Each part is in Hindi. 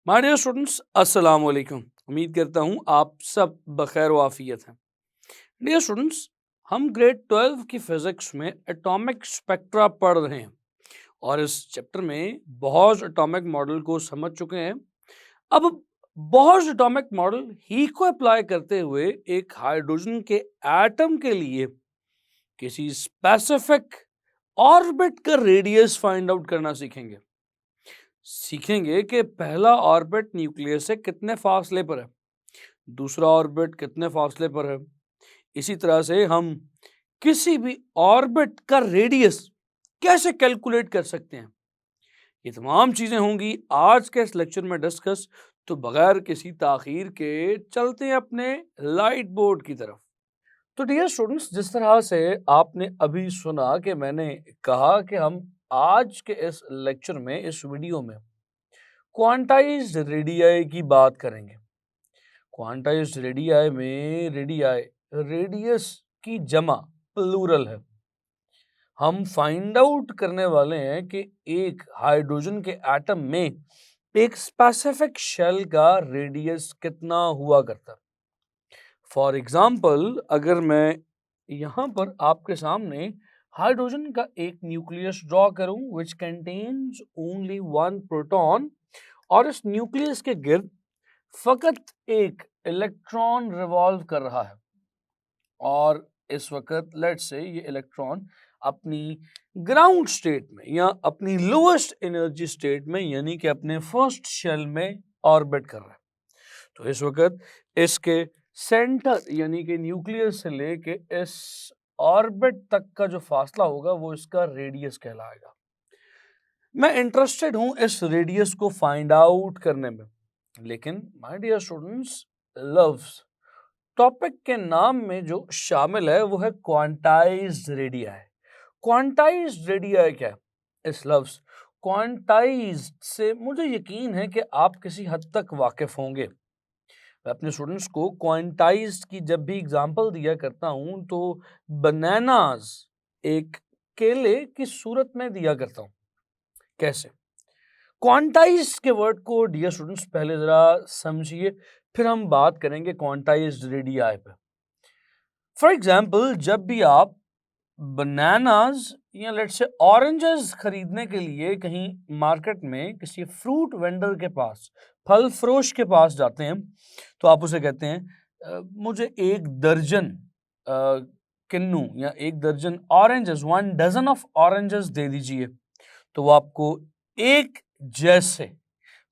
माय डियर स्टूडेंट्स, अस्सलाम वालेकुम। उम्मीद करता हूँ आप सब बखैर व आफियत हैं। डियर स्टूडेंट्स, हम ग्रेड 12 की फिजिक्स में एटॉमिक स्पेक्ट्रा पढ़ रहे हैं और इस चैप्टर में बॉर्स एटॉमिक मॉडल को समझ चुके हैं। अब बॉर्स एटॉमिक मॉडल ही को अप्लाई करते हुए एक हाइड्रोजन के एटम के लिए किसी स्पेसिफिक ऑर्बिट का रेडियस फाइंड आउट करना सीखेंगे कि पहला ऑर्बिट न्यूक्लियस से कितने फासले पर है, दूसरा ऑर्बिट कितने फासले पर है। इसी तरह से हम किसी भी ऑर्बिट का रेडियस कैसे कैलकुलेट कर सकते हैं। ये तमाम चीजें होंगी आज के इस लेक्चर में डिस्कस। तो बगैर किसी ताखीर के चलते हैं अपने लाइट बोर्ड की तरफ। तो डियर स्टूडेंट्स, जिस तरह से आपने अभी सुना कि मैंने कहा कि हम आज के इस लेक्चर में, इस वीडियो में क्वांटाइज्ड रेडियाई की बात करेंगे। क्वांटाइज्ड रेडियाई में रेडियाई रेडियस की जमा प्लूरल है। हम फाइंड आउट करने वाले हैं कि एक हाइड्रोजन के एटम में एक स्पेसिफिक शेल का रेडियस कितना हुआ करता है। फॉर एग्जाम्पल, अगर मैं यहां पर आपके सामने हाइड्रोजन का एक न्यूक्लियस ड्रॉ करूं which contains only one proton, और इस न्यूक्लियस के गिर्द फकत एक इलेक्ट्रॉन रिवॉल्व कर रहा है, और इस वक्त लेट्स से ये इलेक्ट्रॉन अपनी ग्राउंड स्टेट में या अपनी लोएस्ट एनर्जी स्टेट में यानी कि अपने फर्स्ट शेल में ऑर्बिट कर रहा है। तो इस वक्त इसके सेंटर यानी कि न्यूक्लियस से लेके इस ऑर्बिट तक का जो फासला होगा वो इसका रेडियस कहलाएगा। मैं इंटरेस्टेड हूं इस रेडियस को फाइंड आउट करने में, लेकिन my dear students, laws topic के नाम में जो शामिल है वो है क्वांटाइज्ड रेडियाई। क्वांटाइज्ड रेडियाई क्या है? इस लव्स क्वांटाइज्ड से मुझे यकीन है कि आप किसी हद तक वाकिफ होंगे। मैं अपने स्टूडेंट्स को क्वांटाइज्ड की जब भी एग्जांपल दिया करता हूं तो बनानास, एक केले की सूरत में दिया करता हूं। कैसे? क्वांटाइज्ड के वर्ड को डियर स्टूडेंट्स पहले जरा समझिए, फिर हम बात करेंगे क्वांटाइज्ड रेडियाई पे। फॉर एग्जाम्पल, जब भी आप बनानास या लेट्स से ऑरेंजेस खरीदने के लिए कहीं मार्केट में किसी फ्रूट वेंडर के पास, फल फरोश के पास जाते हैं, तो आप उसे कहते हैं मुझे एक दर्जन किन्नू या एक दर्जन ऑरेंजेस, 1 डजन ऑफ ऑरेंजेस दे दीजिए। तो वो आपको एक जैसे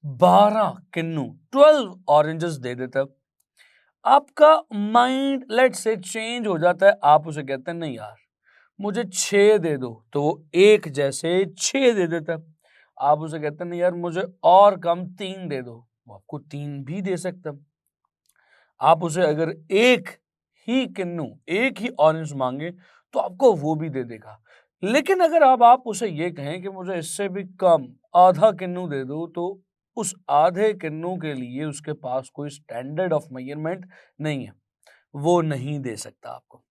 12 किन्नू 12 ऑरेंजेस दे देता है। आपका माइंड लेट से चेंज हो जाता है, आप उसे कहते हैं नहीं यार मुझे 6 दे दो, तो वो एक जैसे 6 दे देता है। आप उसे कहते हैं नहीं यार मुझे और कम 3 दे दो, वो आपको 3 भी दे सकता है। आप उसे अगर एक ही किन्नू, एक ही ऑरेंज मांगे तो आपको वो भी दे देगा। लेकिन अगर आप उसे ये कहें कि मुझे इससे भी कम आधा किन्नू दे दो, तो उस आधे किन्नू के लिए उसके पास कोई स्टैंडर्ड ऑफ मेजरमेंट नहीं है, वो नहीं दे सकता आपको।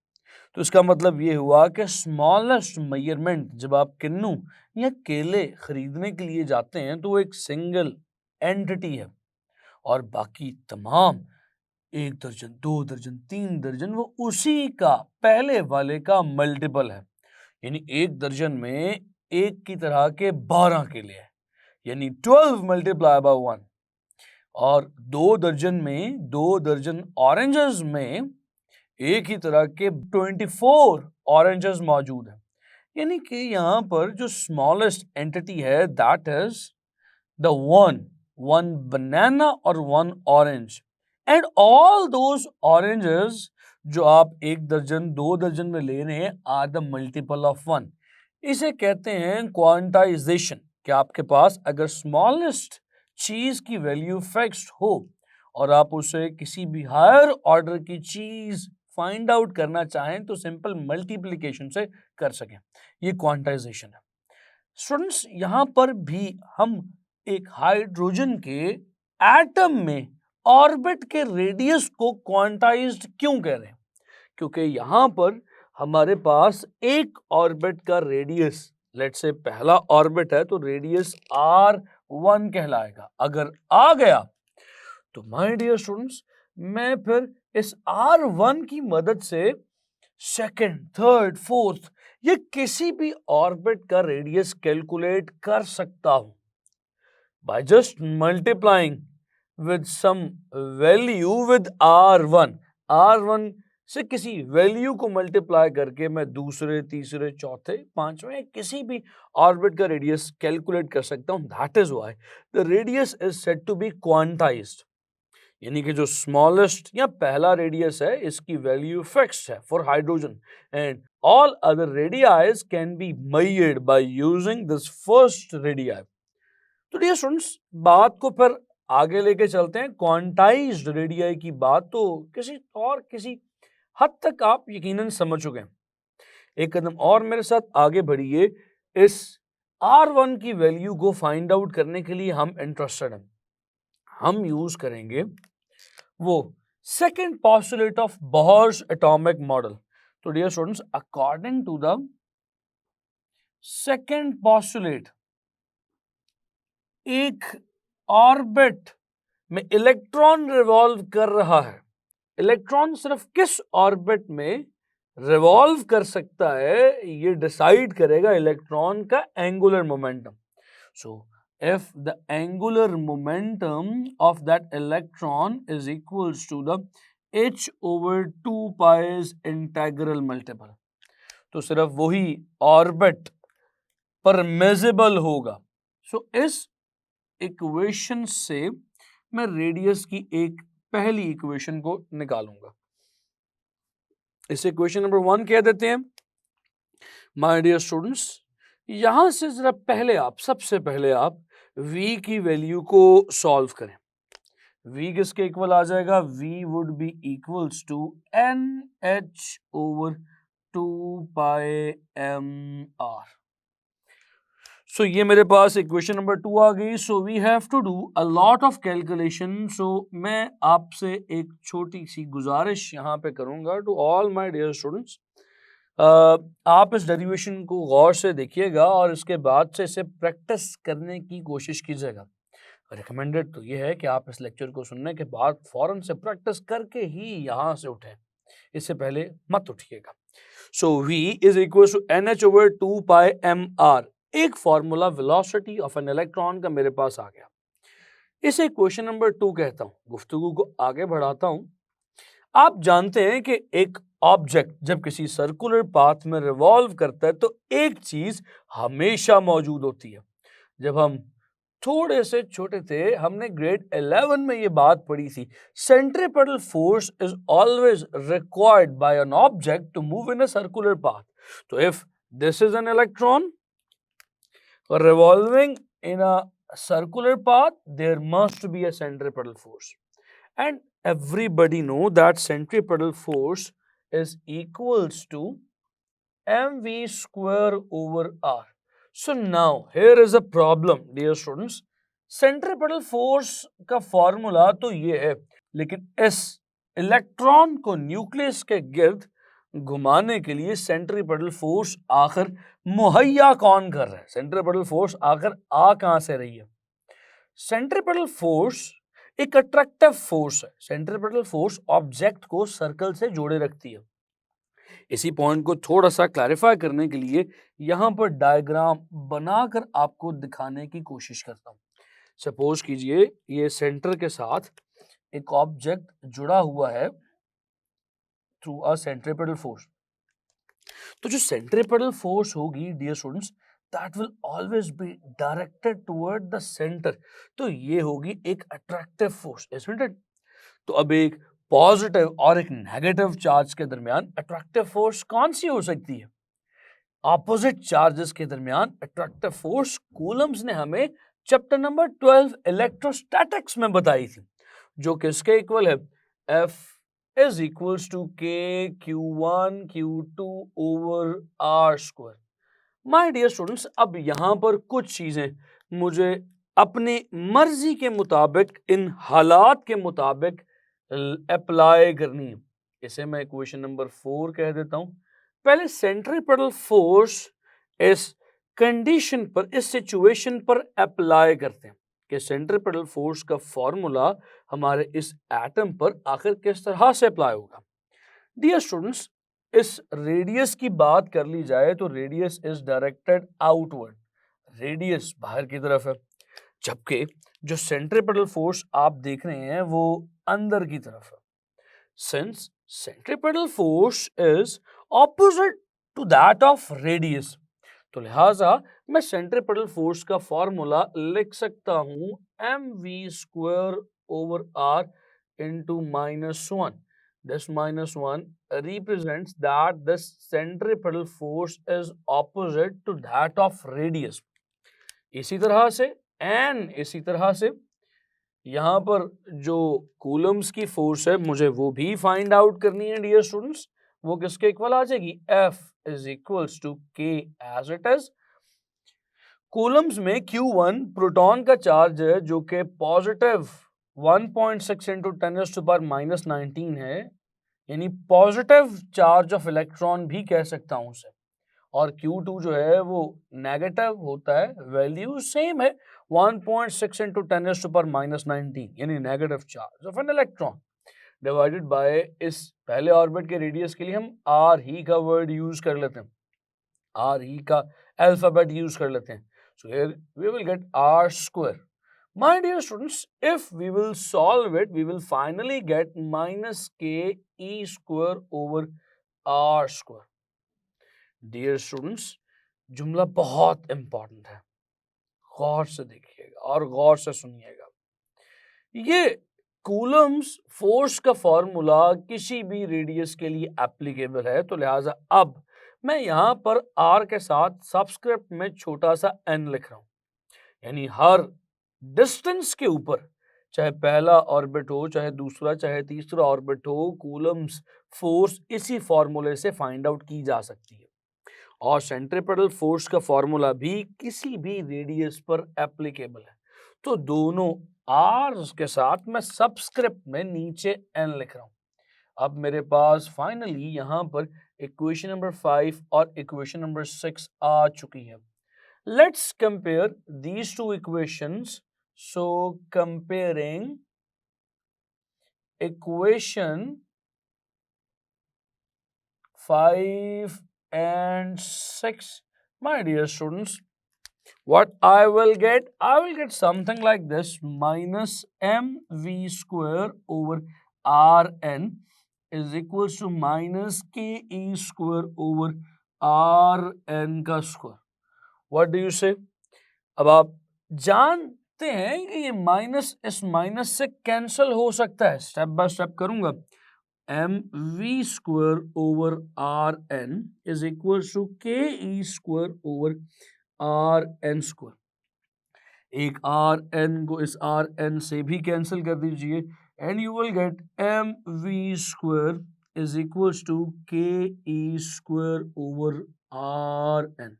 तो इसका मतलब ये हुआ कि स्मॉलेस्ट मेजरमेंट जब आप किन्नू या केले खरीदने के लिए जाते हैं तो वो एक सिंगल एंटिटी है, और बाकी तमाम 1 दर्जन, 2 दर्जन, 3 दर्जन वो उसी का पहले वाले का मल्टीपल है। यानी 1 दर्जन में एक की तरह के 12 केले हैं, यानी 12 मल्टीप्लाई बाय 1। और 2 दर्जन में 2 दर्जन ऑरेंजेस में एक ही तरह के 24 ऑरेंजेस मौजूद हैं। यानी कि यहाँ पर जो स्मॉलेस्ट एंटिटी है दैट इज द वन बनाना और 1 orange, and all those oranges जो आप 1 दर्जन 2 दर्जन में ले रहे हैं आर द मल्टीपल ऑफ 1। इसे कहते हैं क्वांटाइजेशन, कि आपके पास अगर स्मॉलेस्ट चीज की वैल्यू फिक्स्ड हो और आप उसे किसी भी हायर ऑर्डर की चीज फाइंड आउट करना चाहें तो सिंपल मल्टीप्लिकेशन से कर सकें, ये क्वांटाइजेशन है। स्टूडेंट्स, यहां पर भी हम एक हाइड्रोजन के एटम में ऑर्बिट के रेडियस को क्वांटाइज्ड क्यों कह रहे हैं? क्योंकि यहां पर हमारे पास एक ऑर्बिट का रेडियस, लेट्स से पहला ऑर्बिट है तो रेडियस r 1 कहलाएगा। अगर आ गया तो माय डियर स्टूडेंट्स मैं फिर इस R1 की मदद से सेकंड, थर्ड, फोर्थ ये किसी भी ऑर्बिट का रेडियस कैलकुलेट कर सकता हूं by just multiplying with some value with R1। R1 से किसी वैल्यू को मल्टीप्लाई करके मैं दूसरे, तीसरे, चौथे, पांचवें किसी भी ऑर्बिट का रेडियस कैलकुलेट कर सकता हूं। That is why the radius is said to be quantized, यानी कि जो स्मॉलेस्ट या पहला रेडियस है इसकी वैल्यू फिक्स्ड है for hydrogen and all other radii can be measured by using this first radii. तो डियर स्टूडेंट्स बात को फिर आगे लेके चलते हैं। क्वांटाइज्ड रेडियाई की बात तो किसी हद तक आप यकीनन समझ चुके हैं। एक कदम और मेरे साथ आगे बढ़िए। इस R1 की वैल्यू को फाइंड आउट करने के लिए हम इंटरेस्टेड हैं। हम यूज करेंगे वो second postulate of Bohr's atomic model. तो dear students according to the second postulate एक ऑर्बिट में इलेक्ट्रॉन रिवॉल्व कर रहा है। इलेक्ट्रॉन सिर्फ किस ऑर्बिट में रिवॉल्व कर सकता है ये डिसाइड करेगा इलेक्ट्रॉन का angular momentum. So if the angular momentum of that electron is equals to the h over 2 pi's integral multiple, तो सिर्फ वही ऑर्बिट परमिसिबल होगा। सो इस इक्वेशन से मैं रेडियस की एक पहली इक्वेशन को निकालूंगा। इस इक्वेशन नंबर 1 कह देते हैं। माय डियर स्टूडेंट्स यहां से जरा सबसे पहले आप v की वैल्यू को सॉल्व करें। v किसके इक्वल आ जाएगा? v would be equals to NH over 2 pi mr। So ये मेरे पास इक्वेशन नंबर 2 आ गई। So we have to do a lot of calculation. सो मैं आपसे एक छोटी सी गुजारिश यहाँ पे करूंगा to all my dear students. आप इस डेरिवेशन को गौर से देखिएगा और इसके बाद से इसे प्रैक्टिस करने की कोशिश कीजिएगा। रिकमेंडेड तो ये है कि आप इस लेक्चर को सुनने के बाद फौरन से प्रैक्टिस करके ही यहाँ से उठें, इससे पहले मत उठिएगा। So v is equal to NH over 2 pi mr। एक formula velocity of an electron का मेरे पास आ गया। इसे क्वेश्चन नंबर 2 कहता हूं। गुफ्तगू को आगे बढ़ाता हूं। आप जानते हैं कि एक ऑब्जेक्ट जब किसी सर्कुलर पाथ में रिवॉल्व करता है तो एक चीज हमेशा मौजूद होती है। जब हम थोड़े से छोटे थे हमने ग्रेड 11 में ये बात पढ़ी थी, centripetal force is always required by an object to move in a circular path. तो if this is an electron revolving in a circular path, there must be a centripetal force, and everybody know that centripetal force is equals to mv square over r. So now here is a problem dear students। centripetal force का फॉर्मूला तो ये है, लेकिन इस इलेक्ट्रॉन को न्यूक्लियस के गिर्द घुमाने के लिए सेंट्रीपेटल फोर्स आखिर मुहैया कौन कर रहा है? सेंट्रीपेटल फोर्स आखिर आ कहां से रही है? सेंट्रीपेटल फोर्स एक अट्रैक्टिव फोर्स है। सेंट्रीपेटल फोर्स ऑब्जेक्ट को सर्कल से जोड़े रखती है। इसी पॉइंट को थोड़ा सा क्लैरिफाई करने के लिए यहां पर डायग्राम बनाकर आपको दिखाने की कोशिश करता हूं। सपोज कीजिए ये सेंटर के साथ एक ऑब्जेक्ट जुड़ा हुआ है थ्रू अ सेंट्रीपेटल फोर्स। तो जो सेंट्रीपेटल फोर्स होगी dear students that will always be directed toward the centre. तो ये होगी एक अट्रैक्टिव फोर्स, इजंट इट? तो अब एक पॉजिटिव और एक नेगेटिव चार्ज के दरमियान अट्रैक्टिव फोर्स कौन सी हो सकती है? ऑपोजिट चार्जेस के दरमियान अट्रैक्टिव फोर्स कूलम्स ने हमें चैप्टर नंबर 12 इलेक्ट्रोस्टैटिक्स में बताई थी, जो किसके इक्वल है? F is equals to K Q1 Q2 over R square। My dear students अब यहाँ पर कुछ चीजें मुझे अपनी मर्जी के मुताबिक इन हालात के मुताबिक अप्लाई करनी है। इसे मैं इक्वेशन नंबर 4 कह देता हूं। पहले सेंट्रीपेटल फोर्स इस कंडीशन पर, इस सिचुएशन पर अप्लाई करते हैं। कि सेंट्रीपेटल फोर्स का फॉर्मूला हमारे इस एटम पर आखिर किस तरह से अप्लाई होगा। डियर स्टूडेंट्स, इस रेडियस की बात कर ली जाए तो radius is directed outward, radius बाहर की तरफ है, जबकि जो सेंट्रीपेटल फोर्स आप देख रहे हैं वो अंदर की तरफ है। Since centripetal force is opposite to that of radius, तो लिहाजा मैं सेंट्रीपेटल फोर्स का फॉर्मूला लिख सकता हूं mv² over r into -1. This -1 represents that the centripetal force is opposite to that of radius. इसी तरह से यहाँ पर जो कूलम्स की फोर्स है मुझे वो भी फाइंड आउट करनी है डियर स्टूडेंट्स। वो किसके इक्वल आ जाएगी? F is equals to K as it is। Coulomb's में Q1 प्रोटॉन का चार्ज है जो कि पॉजिटिव 1.6 into 10⁻⁻19 है, यानी पॉजिटिव चार्ज ऑफ इलेक्ट्रॉन भी कह सकता हूं उसे। और Q2 जो है वो नेगेटिव होता है, वैल्यू सेम है 1.6 into 10⁻⁻19 यानी negative charge of an electron divided by इस पहले ऑर्बिट के रेडियस के लिए हम आर ही का वर्ड यूज कर लेते हैं, आर ही का अल्फाबेट यूज कर लेते हैं। So here we will get r square. My dear students, if we will solve it, we will finally get minus k e square over r square. Dear students, जुमला बहुत इंपॉर्टेंट है, गौर से देखिएगा और गौर से सुनिएगा। ये कूलम्स फोर्स का फॉर्मूला किसी भी रेडियस के लिए एप्लीकेबल है, तो लिहाजा अब मैं यहां पर r के साथ सबस्क्रिप्ट में छोटा सा n लिख रहा हूं, यानी हर डिस्टेंस के ऊपर, चाहे पहला ऑर्बिट हो, चाहे दूसरा, चाहे तीसरा ऑर्बिट हो, कूलम्स फोर्स इसी फॉर्मूले से फाइंड आउट की जा सकती है। और सेंट्रीपेटल फोर्स का फॉर्मूला भी किसी भी रेडियस पर एप्लीकेबल है। तो दोनों r के साथ मैं सबस्क्रिप्ट में नीचे n लिख रहा हूं। अब मेरे पास फाइनली यहां पर इक्वेशन नंबर 5 और इक्वेशन नंबर 6 आ चुकी है। Let's compare these two equations. So comparing equation 5 and 6, my dear students, what I will get something like this, minus mv² over rn is equals to minus ke² over rn का square. What do you say? अब आप जानते हैं कि ये माइनस इस माइनस से कैंसिल हो सकता है, स्टेप बाय स्टेप करूंगा। mv² over rn is equals to ke² over rn²। एक rn को इस rn से भी कैंसिल कर दीजिए and you will get mv² is equals to ke² over rn।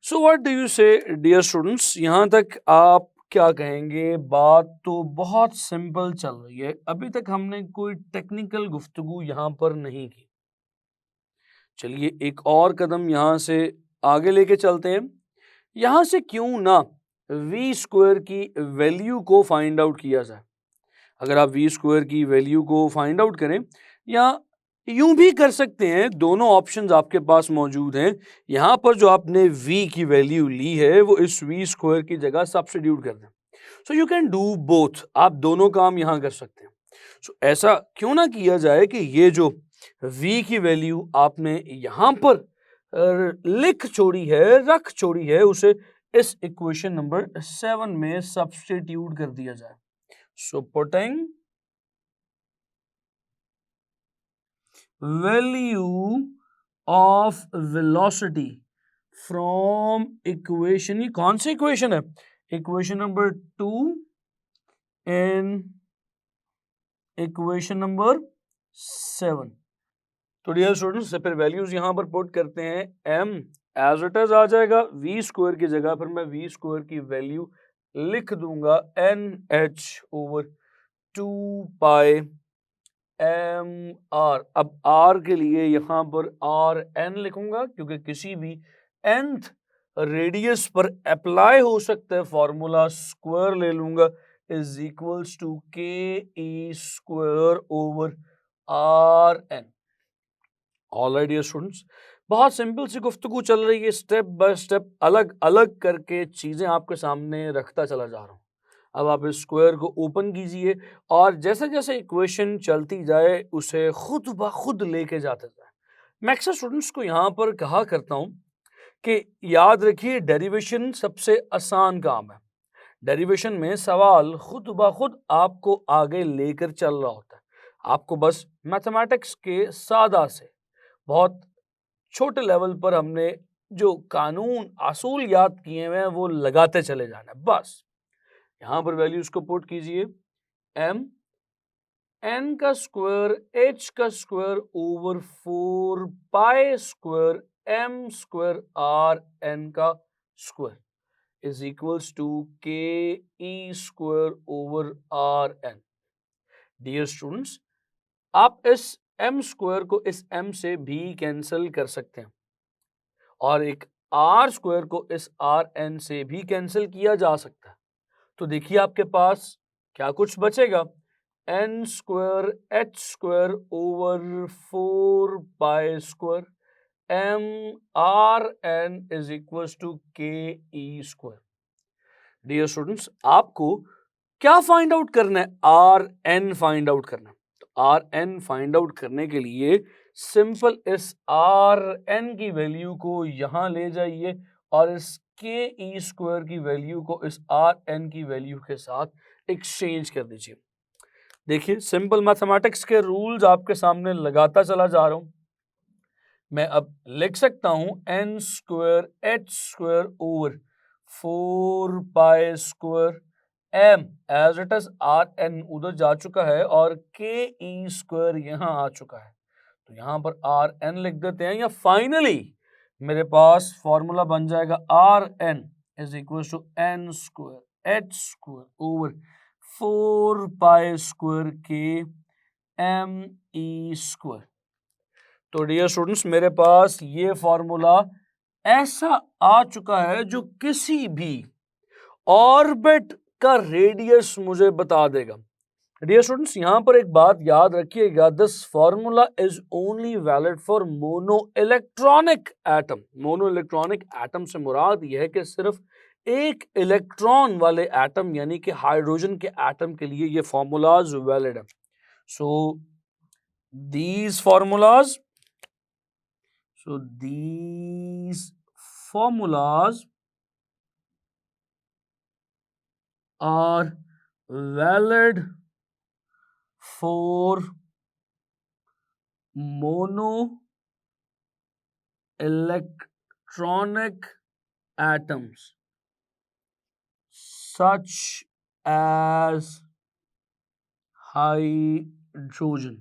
So what do you say dear students? यहाँ तक आप क्या कहेंगे? बात तो बहुत सिंपल चल रही है, अभी तक हमने कोई टेक्निकल गुफ्तगू यहाँ पर नहीं की। चलिए एक और कदम यहाँ से आगे लेके चलते हैं। यहाँ से क्यों ना v² की वैल्यू को फाइंड आउट किया जाए। अगर आप v² की वैल्यू को फाइंड आउट करें, या यूं भी कर सकते हैं, दोनों ऑप्शंस आपके पास मौजूद हैं। यहां पर जो आपने v की वैल्यू ली है वो इस v² की जगह सब्स्टिट्यूट कर दें। So you can do both, आप दोनों काम यहां कर सकते हैं। सो ऐसा क्यों ना किया जाए कि ये जो v की वैल्यू आपने यहां पर लिख छोड़ी है, रख छोड़ी है, उसे इस इक्वेशन नंबर 7 में सब्स्टिट्यूट कर दिया जाए। So putting value of velocity from equation, ये कौन सी इक्वेशन है? Equation number 2 and equation number 7। तो डियर स्टूडेंट्स, फिर वैल्यूज यहां पर पुट करते हैं। m एज इट इज आ जाएगा, v² की जगह पर मैं v² की वैल्यू लिख दूंगा nh over 2 pi mr। अब r के लिए यहां पर rn लिखूंगा क्योंकि किसी भी nth रेडियस पर अप्लाई हो सकता है, फॉर्मूला स्क्वायर ले लूंगा, is equals to k e square over r n. All right dear students, बहुत सिंपल सी गुफ्तगू चल रही है, स्टेप बाय स्टेप अलग अलग करके चीजें आपके सामने रखता चला जा रहा हूं। अब आप इस स्क्वायर को ओपन कीजिए और जैसे जैसे इक्वेशन चलती जाए उसे खुद ब खुद लेके जाते जाए। मैं अक्सर स्टूडेंट्स को यहाँ पर कहा करता हूँ कि याद रखिए डेरिवेशन सबसे आसान काम है। डेरिवेशन में सवाल खुद ब खुद आपको आगे लेकर चल रहा होता है। आपको बस मैथमेटिक्स के सादा से बहुत छोटे लेवल पर हमने जो कानून असूल याद किए हुए हैं वो लगाते चले जाना है बस। यहां पर वैल्यूज को पुट कीजिए, m n का स्क्वायर h का square over 4 pi square m square r n का square is equals to k e square over r n. Dear students, आप इस m स्क्वायर को इस m से भी कैंसिल कर सकते हैं और एक r स्क्वायर को इस आर एन से भी कैंसिल किया जा सकता है। तो देखिए आपके पास क्या कुछ बचेगा, n square h square over 4 pi square m r n is equal to k e square. Dear students, आपको क्या फाइंड आउट करना है, आर एन फाइंड आउट करना है। तो आर एन फाइंड आउट करने के लिए सिंपल इस आर एन की वैल्यू को यहां ले जाइए और इस के ई स्क्वायर की वैल्यू को इस आर एन की वैल्यू के साथ एक्सचेंज कर दीजिए। देखिए सिंपल मैथमेटिक्स के रूल्स आपके सामने लगाता चला जा रहा हूं। मैं अब लिख सकता हूं n square h square over 4 pi square m as it is r n उधर जा चुका है और के ई स्क्वायर यहां आ चुका है, तो यहां पर आर एन लिख देते हैं। या फाइनली मेरे पास फॉर्मूला बन जाएगा r n is equal to n square h square over 4 pi square k m e square. तो डियर स्टूडेंट्स, मेरे पास ये फॉर्मूला ऐसा आ चुका है जो किसी भी ऑर्बिट का रेडियस मुझे बता देगा। डियर स्टूडेंट्स, यहां पर एक बात याद रखिएगा, this formula is only valid for mono electronic atom. Mono electronic atom से मुराद यह है कि सिर्फ एक इलेक्ट्रॉन वाले एटम यानी कि हाइड्रोजन के एटम के लिए ये फॉर्मूलाज वैलिड है। So these formulas are valid for mono electronic atoms such as hydrogen।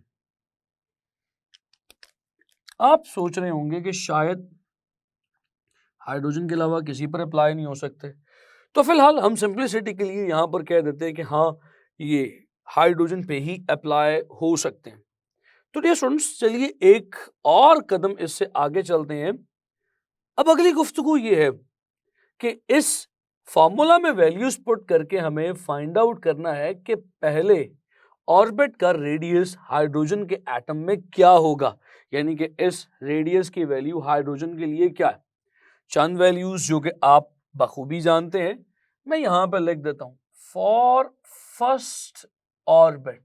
आप सोच रहे होंगे कि शायद हाइड्रोजन के अलावा किसी पर अप्लाई नहीं हो सकते, तो फिलहाल हम सिंपलिसिटी के लिए यहां पर कह देते हैं कि हाँ ये हाइड्रोजन पे ही अप्लाई हो सकते हैं। तो डियर स्टूडेंट्स, चलिए एक और कदम इससे आगे चलते हैं। अब अगली गुफ्तगू ये है कि इस फॉर्मूला में वैल्यूज पुट करके हमें फाइंड आउट करना है कि पहले ऑर्बिट का रेडियस हाइड्रोजन के एटम में क्या होगा, यानी कि इस रेडियस की वैल्यू हाइड्रोजन के लिए क्या है। चंद वैल्यूज जो कि आप बखूबी जानते हैं, मैं यहां पर लिख देता हूं। फॉर फर्स्ट ऑर्बिट,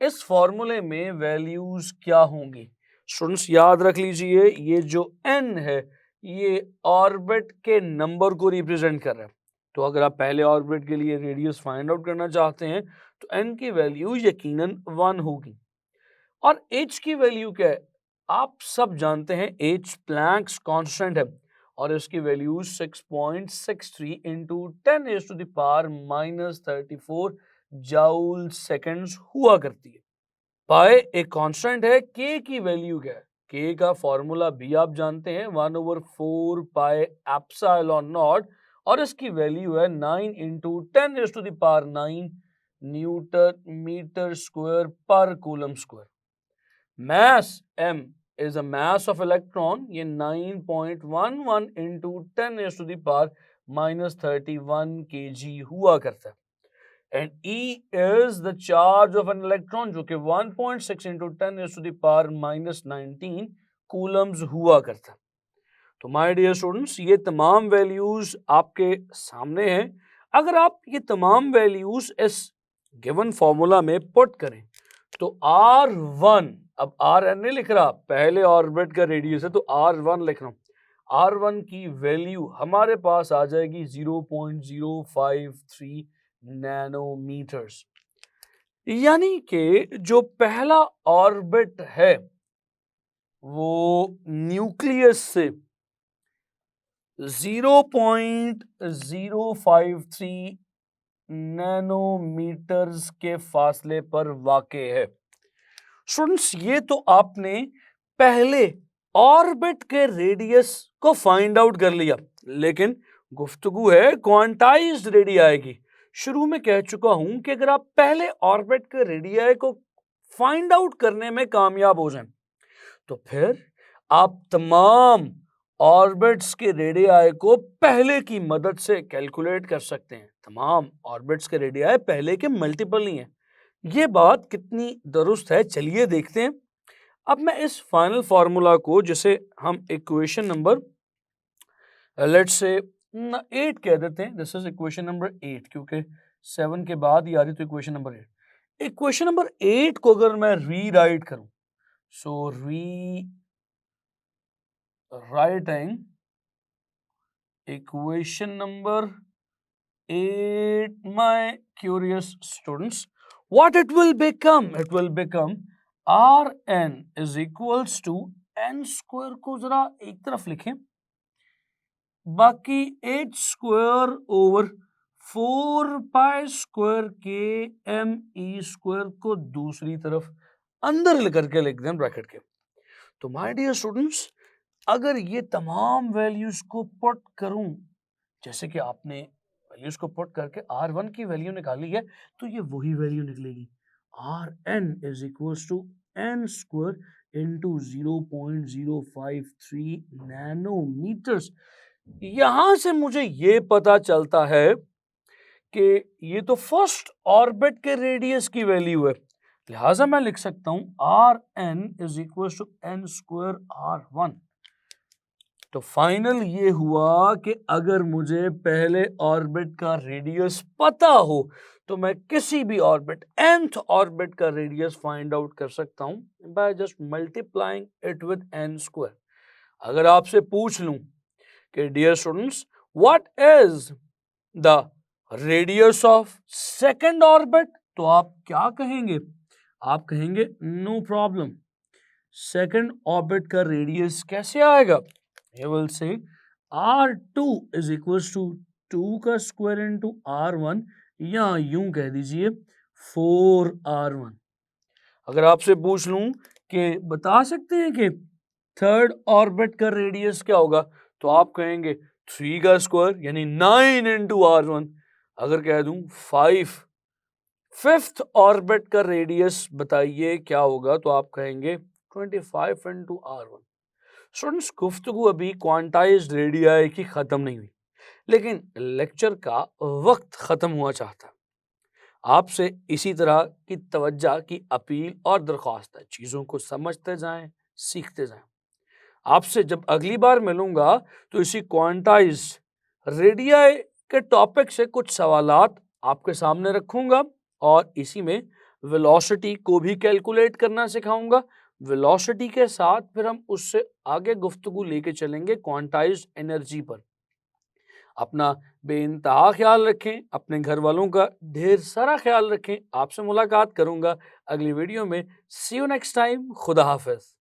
इस फॉर्मूले में वैल्यूज क्या होंगी स्टूडेंट्स, याद रख लीजिए ये जो n है ये ऑर्बिट के नंबर को रिप्रेजेंट कर रहा है। तो अगर आप पहले ऑर्बिट के लिए रेडियस फाइंड आउट करना चाहते हैं तो n की वैल्यू यकीनन 1 होगी। और h की वैल्यू क्या है, आप सब जानते हैं h प्लैंक्स कांस्टेंट है और इसकी वैल्यू 6.63 इंटू 10⁻⁻34 जाउल सेकेंड्स हुआ करती है। पाई एक कांस्टेंट है, k की वैल्यू क्या है, k का फॉर्मूला भी आप जानते हैं 1/4 पाई एप्सिलॉन नॉट और इसकी वैल्यू है 9 इंटू 10⁻9 न्यूटन मीटर स्क्वायर पर coulomb square. Mass m is a mass of electron, ये 9.11 इंटू 10⁻⁻31 kg हुआ करता है। And E is the charge of an electron, जो कि 1.6 इंटू 10⁻⁻19 कूलम्स हुआ करता है। तो माय डियर स्टूडेंट्स, ये तमाम वैल्यूज आपके सामने हैं। अगर आप ये तमाम वैल्यूज इस गिवन फॉर्मूला में पुट करें तो R1, अब Rn नहीं लिख रहा, पहले ऑर्बिट का रेडियस है तो R1 लिख रहा हूं। R1 की वैल्यू हमारे पास आ जाएगी 0.053 नैनोमीटर्स। यानी कि जो पहला ऑर्बिट है वो न्यूक्लियस से 0.053 नैनोमीटर्स के फासले पर वाक़े है। स्टूडेंट्स, ये तो आपने पहले ऑर्बिट के रेडियस को फाइंड आउट कर लिया, लेकिन गुफ्तगू है क्वांटाइज्ड रेडियाई की। शुरू में कह चुका हूं कि अगर आप पहले ऑर्बिट के रेडियाई को फाइंड आउट करने में कामयाब हो जाएं तो फिर आप तमाम ऑर्बिट्स के रेडियाई को पहले की मदद से कैलकुलेट कर सकते हैं। तमाम ऑर्बिट्स के रेडियाई पहले के मल्टीपल नहीं है। ये बात कितनी दुरुस्त है, चलिए देखते हैं। अब मैं इस फाइनल फार्मूला को, जिसे हम इक्वेशन नंबर लेट्स से 8 कह देते हैं, दिस इज इक्वेशन नंबर 8, क्योंकि 7 के बाद ही आ रही तो इक्वेशन नंबर 8। इक्वेशन नंबर 8 को अगर मैं रीराइट करूं, so rewriting equation number 8, my curious students, what it will become Rn is equals to n square को जरा एक तरफ लिखें, बाकी h square over 4 pi square के me square को दूसरी तरफ अंदर लेकर के लिख दें ब्रैकेट के। तो माय डियर स्टूडेंट्स, अगर ये तमाम वैल्यूज को पुट करूं, जैसे कि आपने वैल्यूज को पुट करके R1 की वैल्यू निकाली है, तो ये वही वैल्यू निकलेगी। Rn is equals to n square into 0.053 nanometres. यहां से मुझे ये पता चलता है कि ये तो फर्स्ट ऑर्बिट के रेडियस की वैल्यू है, लिहाजा मैं लिख सकता हूं Rn is equals to n square R1। तो फाइनल ये हुआ कि अगर मुझे पहले ऑर्बिट का रेडियस पता हो तो मैं किसी भी ऑर्बिट, nth ऑर्बिट का रेडियस फाइंड आउट कर सकता हूं by just multiplying it with n square. अगर आपसे पूछ लूं कि dear students, what is the radius of second orbit, तो आप क्या कहेंगे? आप कहेंगे नो प्रॉब्लम, सेकंड ऑर्बिट का रेडियस कैसे आएगा? You will say R2 is equals to 2 का स्क्वायर इंटू R1, या यूं कह दीजिए 4R1। अगर आपसे पूछ लूं कि बता सकते हैं कि थर्ड ऑर्बिट का रेडियस क्या होगा, तो आप कहेंगे 3 का स्क्वायर यानी 9 इंटू R1। अगर कह दूं 5, फिफ्थ ऑर्बिट का रेडियस बताइए क्या होगा, तो आप कहेंगे 25 इंटू R1। स्टूडेंट्स, गुफ्तगू अभी क्वांटाइज्ड रेडियाई की खत्म नहीं हुई, लेकिन लेक्चर का वक्त खत्म हुआ चाहता। आपसे इसी तरह की तवज्जो की अपील और दरख्वास्त है, चीज़ों को समझते जाएं, सीखते जाएं। आपसे जब अगली बार मिलूंगा तो इसी क्वांटाइज्ड रेडियाई के टॉपिक से कुछ सवालात आपके सामने रखूंगा और इसी में वेलोसिटी को भी कैलकुलेट करना सिखाऊंगा। वेलोसिटी के साथ फिर हम उससे आगे गुफ्तगू लेके चलेंगे क्वांटाइज्ड एनर्जी पर। अपना बेइंतहा ख्याल रखें, अपने घर वालों का ढेर सारा ख्याल रखें। आपसे मुलाकात करूंगा अगली वीडियो में। सी यू नेक्स्ट टाइम। खुदा हाफिज।